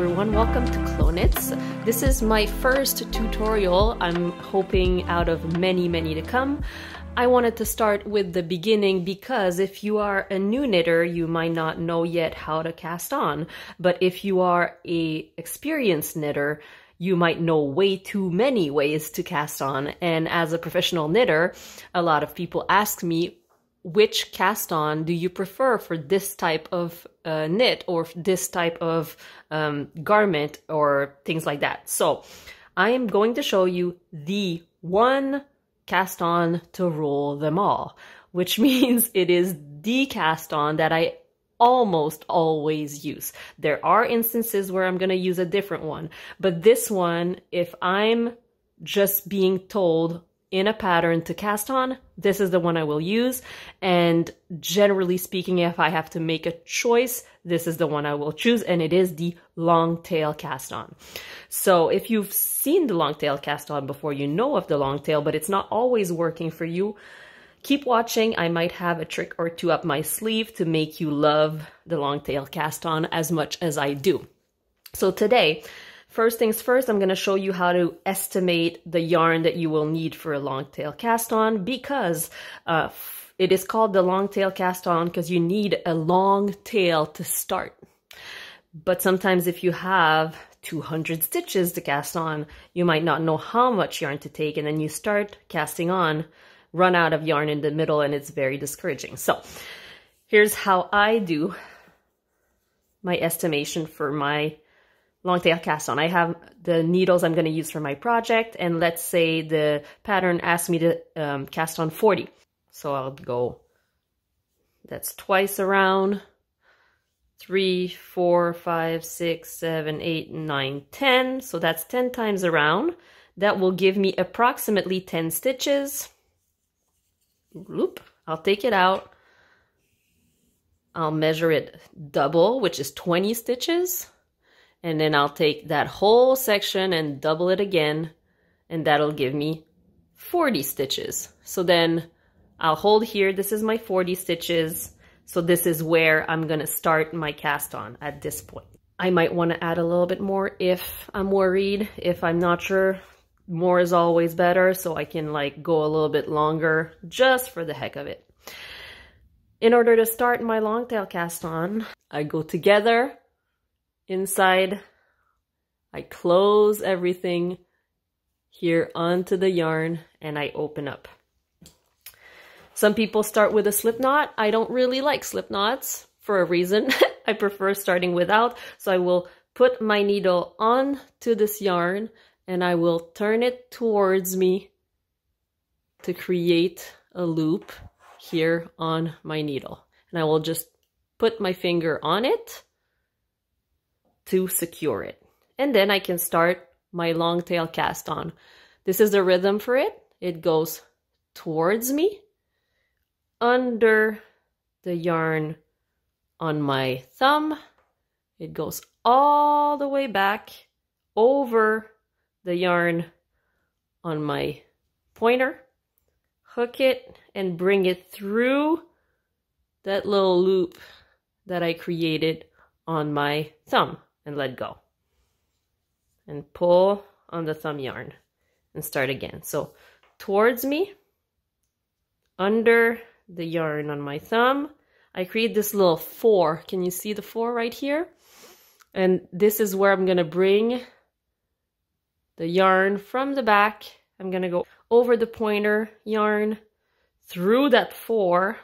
everyone, welcome to Clonits. This is my first tutorial. I'm hoping out of many to come. I wanted to start with the beginning because if you are a new knitter, you might not know yet how to cast on. But if you are an experienced knitter, you might know way too many ways to cast on. And as a professional knitter, a lot of people ask me, which cast on do you prefer for this type of knit or this type of garment or things like that? So I am going to show you the one cast on to rule them all, which means it is the cast on that I almost always use. There are instances where I'm going to use a different one, but this one, if I'm just being told in a pattern to cast on, this is the one I will use. And generally speaking, if I have to make a choice, this is the one I will choose, and it is the long tail cast on. So if you've seen the long tail cast on before, you know of the long tail, but it's not always working for you, keep watching. I might have a trick or two up my sleeve to make you love the long tail cast on as much as I do. So today, first things first, I'm going to show you how to estimate the yarn that you will need for a long tail cast on, because it is called the long tail cast on because you need a long tail to start. But sometimes if you have 200 stitches to cast on, you might not know how much yarn to take, and then you start casting on, run out of yarn in the middle, and it's very discouraging. So here's how I do my estimation for my long tail cast on. I have the needles I'm going to use for my project, and let's say the pattern asks me to cast on 40. So I'll go, that's twice around, 3, 4, 5, 6, 7, 8, 9, 10. So that's 10 times around. That will give me approximately 10 stitches. Whoop. I'll take it out. I'll measure it double, which is 20 stitches. And then I'll take that whole section and double it again, and that'll give me 40 stitches. So then I'll hold here. This is my 40 stitches. So this is where I'm going to start my cast on at this point. I might want to add a little bit more if I'm worried. If I'm not sure, more is always better. So I can like go a little bit longer just for the heck of it. In order to start my long tail cast on, I go together inside, I close everything here onto the yarn, and I open up. Some people start with a slip knot. I don't really like slip knots for a reason. I prefer starting without. So I will put my needle onto this yarn, and I will turn it towards me to create a loop here on my needle. And I will just put my finger on it to secure it. And then I can start my long tail cast on. This is the rhythm for it. It goes towards me, under the yarn on my thumb. It goes all the way back over the yarn on my pointer, hook it, and bring it through that little loop that I created on my thumb, and let go. And pull on the thumb yarn and start again. So towards me, under the yarn on my thumb, I create this little 4. Can you see the 4 right here? And this is where I'm going to bring the yarn from the back. I'm going to go over the pointer yarn, through that 4,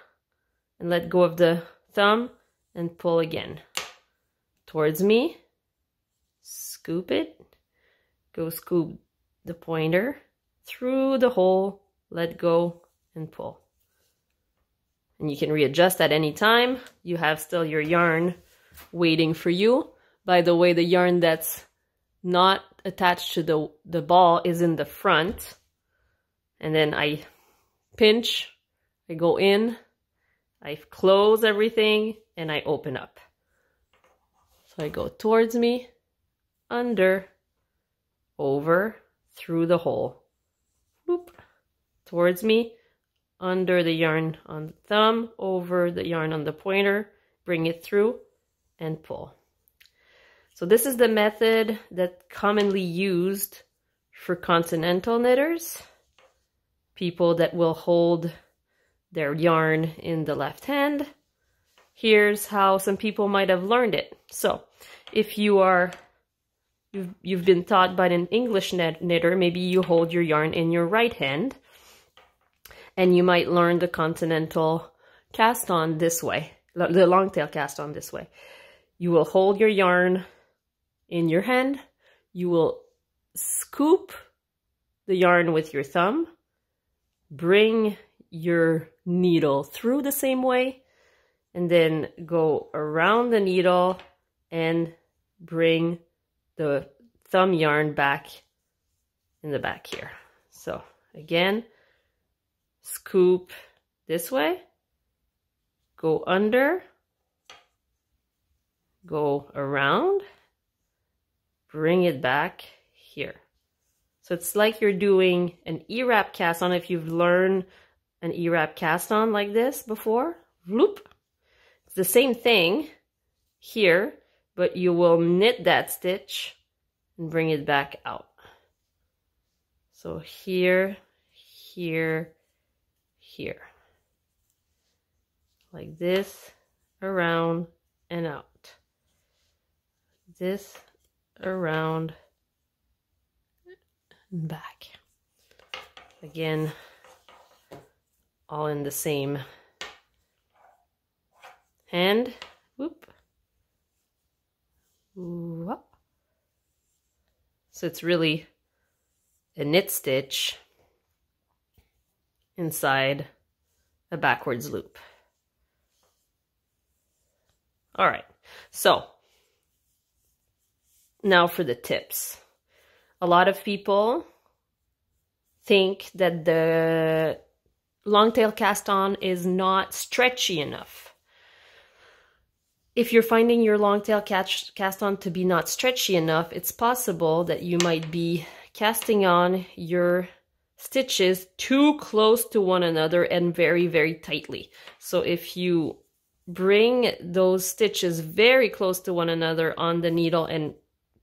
and let go of the thumb and pull again. Towards me, scoop it, go scoop the pointer through the hole, let go, and pull. And you can readjust at any time. You have still your yarn waiting for you. By the way, the yarn that's not attached to the ball is in the front. And then I pinch, I go in, I close everything, and I open up. So I go towards me, under, over, through the hole. Boop. Towards me, under the yarn on the thumb, over the yarn on the pointer, bring it through, and pull. So this is the method that's commonly used for continental knitters, people that will hold their yarn in the left hand. Here's how some people might have learned it. So if you've been taught by an English knitter, maybe you hold your yarn in your right hand, and you might learn the continental cast on this way, the long tail cast on this way. You will hold your yarn in your hand, you will scoop the yarn with your thumb, bring your needle through the same way, and then go around the needle and bring the thumb yarn back in the back here. So again, scoop this way, go under, go around, bring it back here. So it's like you're doing an E-wrap cast on. If you've learned an E-wrap cast on like this before, whoop. It's the same thing here, but you will knit that stitch and bring it back out. So here, here, here. Like this, around and out. This, around and back. Again, all in the same hand. Whoop. Whoop. So it's really a knit stitch inside a backwards loop. All right, so now for the tips. A lot of people think that the long tail cast on is not stretchy enough. If you're finding your long tail cast on to be not stretchy enough, it's possible that you might be casting on your stitches too close to one another and very, very tightly. So if you bring those stitches very close to one another on the needle and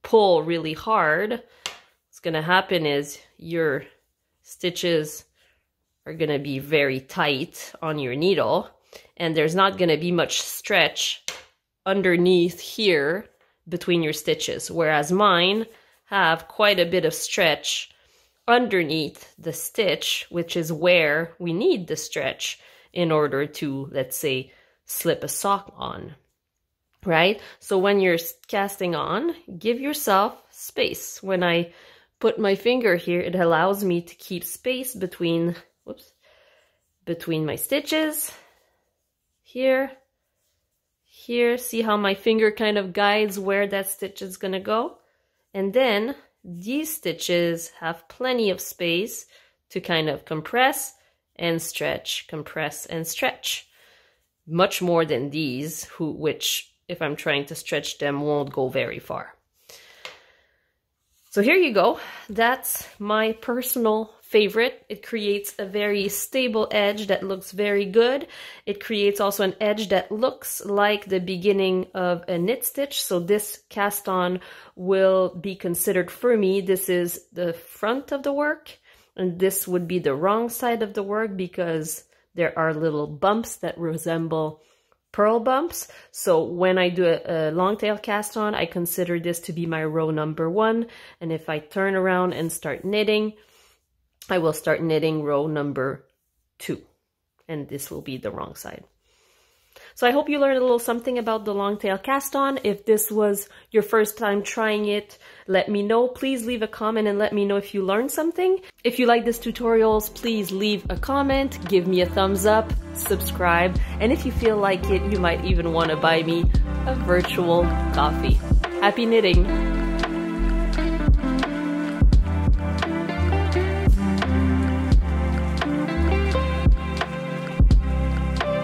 pull really hard, what's going to happen is your stitches are going to be very tight on your needle, and there's not going to be much stretch underneath here between your stitches, whereas mine have quite a bit of stretch underneath the stitch, which is where we need the stretch in order to, let's say, slip a sock on, right? So when you're casting on, give yourself space. When I put my finger here, it allows me to keep space between, between my stitches. Here, here, see how my finger kind of guides where that stitch is gonna go? And then these stitches have plenty of space to kind of compress and stretch, compress and stretch. Much more than these, which, if I'm trying to stretch them, won't go very far. So here you go. That's my personal favorite. It creates a very stable edge that looks very good. It creates also an edge that looks like the beginning of a knit stitch. So this cast on will be considered, for me, this is the front of the work, and this would be the wrong side of the work because there are little bumps that resemble purl bumps. So when I do a long tail cast on, I consider this to be my row number 1. And if I turn around and start knitting, I will start knitting row number 2. And this will be the wrong side. So I hope you learned a little something about the long tail cast on. If this was your first time trying it, let me know. Please leave a comment and let me know if you learned something. If you like this tutorials, please leave a comment, give me a thumbs up, subscribe, and if you feel like it, you might even want to buy me a virtual coffee. Happy knitting!